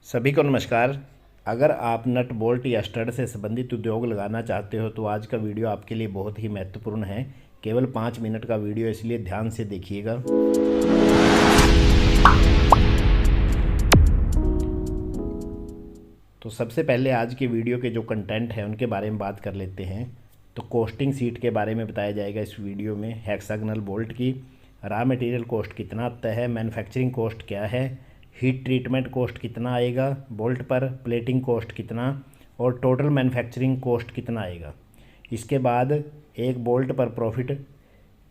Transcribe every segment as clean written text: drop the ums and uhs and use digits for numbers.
सभी को नमस्कार। अगर आप नट बोल्ट या स्टड से संबंधित उद्योग लगाना चाहते हो तो आज का वीडियो आपके लिए बहुत ही महत्वपूर्ण है। केवल 5 मिनट का वीडियो, इसलिए ध्यान से देखिएगा। तो सबसे पहले आज के वीडियो के जो कंटेंट है उनके बारे में बात कर लेते हैं। तो कोस्टिंग सीट के बारे में बताया जाएगा इस वीडियो में। हेक्सागोनल बोल्ट की रॉ मटेरियल कॉस्ट कितना आता है, मैन्युफैक्चरिंग कॉस्ट क्या है, हीट ट्रीटमेंट कॉस्ट कितना आएगा बोल्ट पर, प्लेटिंग कॉस्ट कितना और टोटल मैन्युफैक्चरिंग कॉस्ट कितना आएगा। इसके बाद एक बोल्ट पर प्रॉफिट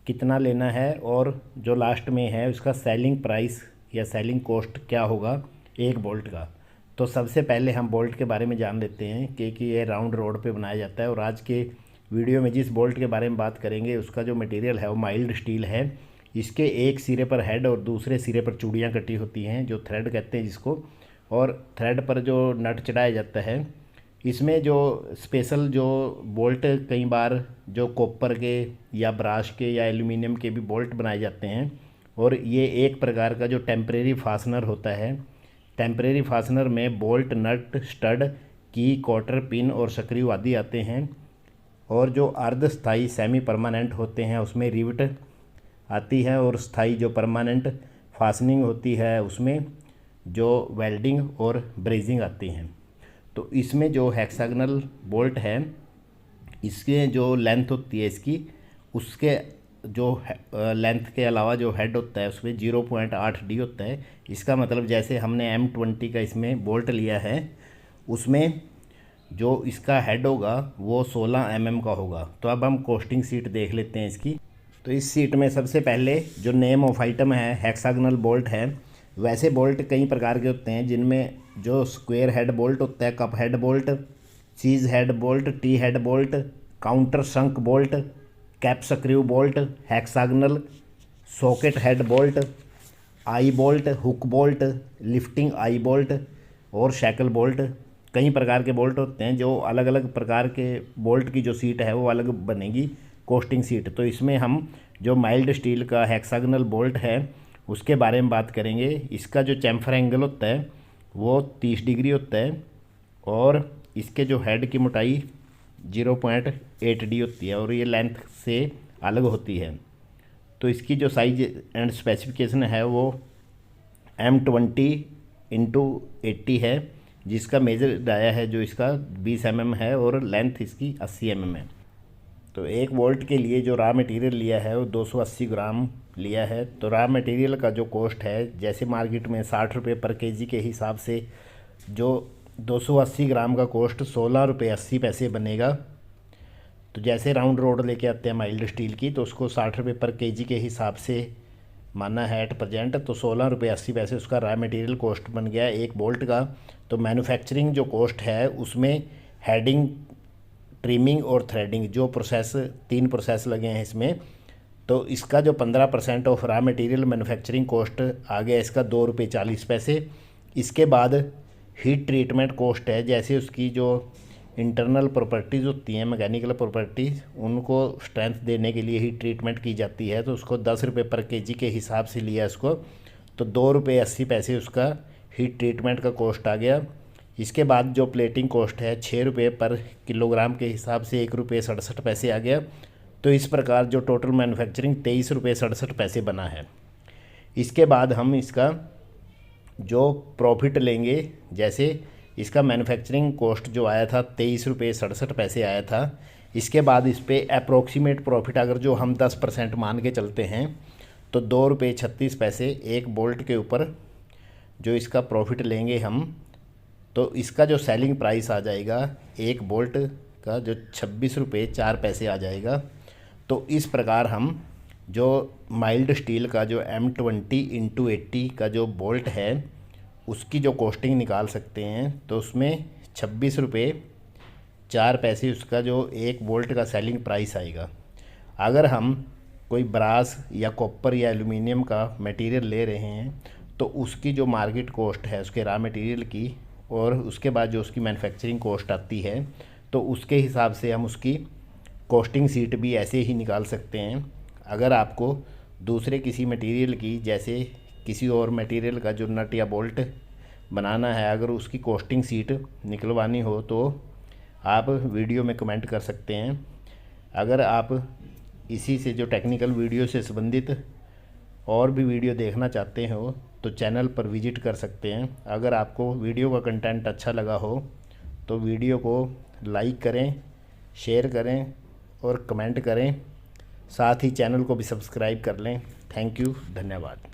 कितना लेना है और जो लास्ट में है उसका सेलिंग प्राइस या सेलिंग कॉस्ट क्या होगा एक बोल्ट का। तो सबसे पहले हम बोल्ट के बारे में जान लेते हैं कि ये राउंड रोड पे बनाया जाता है। और आज के वीडियो में जिस बोल्ट के बारे में बात करेंगे उसका जो मटेरियल है वो माइल्ड स्टील है। इसके एक सिरे पर हेड और दूसरे सिरे पर चूड़ियाँ कटी होती हैं, जो थ्रेड कहते हैं जिसको, और थ्रेड पर जो नट चढ़ाया जाता है। इसमें जो स्पेशल जो बोल्ट कई बार जो कॉपर के या ब्रास के या एल्यूमिनियम के भी बोल्ट बनाए जाते हैं। और ये एक प्रकार का जो टेम्परेरी फास्टनर होता है। टेम्परेरी फास्टनर में बोल्ट, नट, स्टड, की, क्वार्टर, पिन और स्क्रू आदि आते हैं। और जो अर्ध स्थायी सेमी परमानेंट होते हैं उसमें रिविट आती है, और स्थायी जो परमानेंट फास्टनिंग होती है उसमें जो वेल्डिंग और ब्रेजिंग आती हैं। तो इसमें जो हेक्सागोनल बोल्ट है इसके जो लेंथ होती है इसकी, उसके जो लेंथ के अलावा जो हेड होता है उसमें 0.8 डी होता है। इसका मतलब जैसे हमने M20 का इसमें बोल्ट लिया है उसमें जो इसका हेड होगा वो 16 mm का होगा। तो अब हम कोस्टिंग सीट देख लेते हैं इसकी। तो इस सीट में सबसे पहले जो नेम ऑफ आइटम है हेक्सागोनल बोल्ट है। वैसे बोल्ट कई प्रकार के होते हैं जिनमें जो स्क्वायर हेड बोल्ट होता है, cup head bolt, cheese head bolt, T head bolt, countersunk bolt, cap screw bolt, hexagonal socket head bolt, eye bolt, hook bolt, lifting eye bolt और शैकल बोल्ट। कई प्रकार के bolt होते हैं। जो अलग अलग प्रकार के बोल्ट की जो सीट है वो अलग बनेगी कोस्टिंग सीट। तो इसमें हम जो माइल्ड स्टील का हेक्सागोनल बोल्ट है उसके बारे में बात करेंगे। इसका जो चैम्फर एंगल होता है वो 30 डिग्री होता है और इसके जो हेड की मोटाई 0.8 डी होती है और ये लेंथ से अलग होती है। तो इसकी जो साइज एंड स्पेसिफिकेशन है वो M20x80 है, जिसका मेजर आया है जो इसका 20 mm है और लेंथ इसकी 80 mm है। तो एक वोल्ट के लिए जो रॉ मटेरियल लिया है वो 280 ग्राम लिया है। तो रॉ मटेरियल का जो कॉस्ट है, जैसे मार्केट में 60 रुपये पर केजी के हिसाब से जो 280 ग्राम का कॉस्ट 16 रुपये 80 पैसे बनेगा। तो जैसे राउंड रोड लेके आते हैं माइल्ड स्टील की तो उसको 60 रुपये पर केजी के हिसाब से माना है एट प्रेजेंट। तो 16 रुपये 80 पैसे उसका रॉ मटेरियल कॉस्ट बन गया एक बोल्ट का। तो मैन्युफैक्चरिंग जो कॉस्ट है उसमें हेडिंग, ट्रिमिंग और थ्रेडिंग जो प्रोसेस 3 प्रोसेस लगे हैं इसमें, तो इसका जो 15% of raw material manufacturing cost आ गया इसका 2 रुपये 40 पैसे। इसके बाद हीट ट्रीटमेंट कॉस्ट है, जैसे उसकी जो इंटरनल प्रॉपर्टीज़ होती हैं, मैकेनिकल प्रॉपर्टीज़, उनको स्ट्रेंथ देने के लिए हीट ट्रीटमेंट की जाती है। तो उसको 10 रुपये पर केजी के हिसाब से लिया इसको, तो 2 रुपये 80 पैसे उसका हीट ट्रीटमेंट का कॉस्ट आ गया। इसके बाद जो प्लेटिंग कॉस्ट है 6 रुपये पर किलोग्राम के हिसाब से 1 रुपये 67 पैसे आ गया। तो इस प्रकार जो टोटल मैन्युफैक्चरिंग 23 रुपये 67 पैसे बना है। इसके बाद हम इसका जो प्रॉफिट लेंगे, जैसे इसका मैन्युफैक्चरिंग कॉस्ट जो आया था 23 रुपये 67 पैसे आया था। इसके बाद इस पर अप्रोक्सीमेट प्रॉफिट अगर जो हम 10% मान के चलते हैं तो 2 रुपये 36 पैसे एक बोल्ट के ऊपर जो इसका प्रॉफिट लेंगे हम। तो इसका जो सेलिंग प्राइस आ जाएगा एक बोल्ट का जो 26 रुपये 4 पैसे आ जाएगा। तो इस प्रकार हम जो माइल्ड स्टील का जो M20x80 का जो बोल्ट है उसकी जो कॉस्टिंग निकाल सकते हैं। तो उसमें 26 रुपये 4 पैसे उसका जो एक बोल्ट का सेलिंग प्राइस आएगा। अगर हम कोई ब्रास या कॉपर या एल्यूमिनियम का मटेरियल ले रहे हैं तो उसकी जो मार्केट कॉस्ट है उसके रॉ मटेरियल की और उसके बाद जो उसकी मैन्युफैक्चरिंग कॉस्ट आती है तो उसके हिसाब से हम उसकी कॉस्टिंग सीट भी ऐसे ही निकाल सकते हैं। अगर आपको दूसरे किसी मटेरियल की, जैसे किसी और मटेरियल का जो नट या बोल्ट बनाना है, अगर उसकी कॉस्टिंग शीट निकलवानी हो तो आप वीडियो में कमेंट कर सकते हैं। अगर आप इसी से जो टेक्निकल वीडियो से संबंधित और भी वीडियो देखना चाहते हो तो चैनल पर विजिट कर सकते हैं। अगर आपको वीडियो का कंटेंट अच्छा लगा हो तो वीडियो को लाइक करें, शेयर करें और कमेंट करें। साथ ही चैनल को भी सब्सक्राइब कर लें। थैंक यू, धन्यवाद।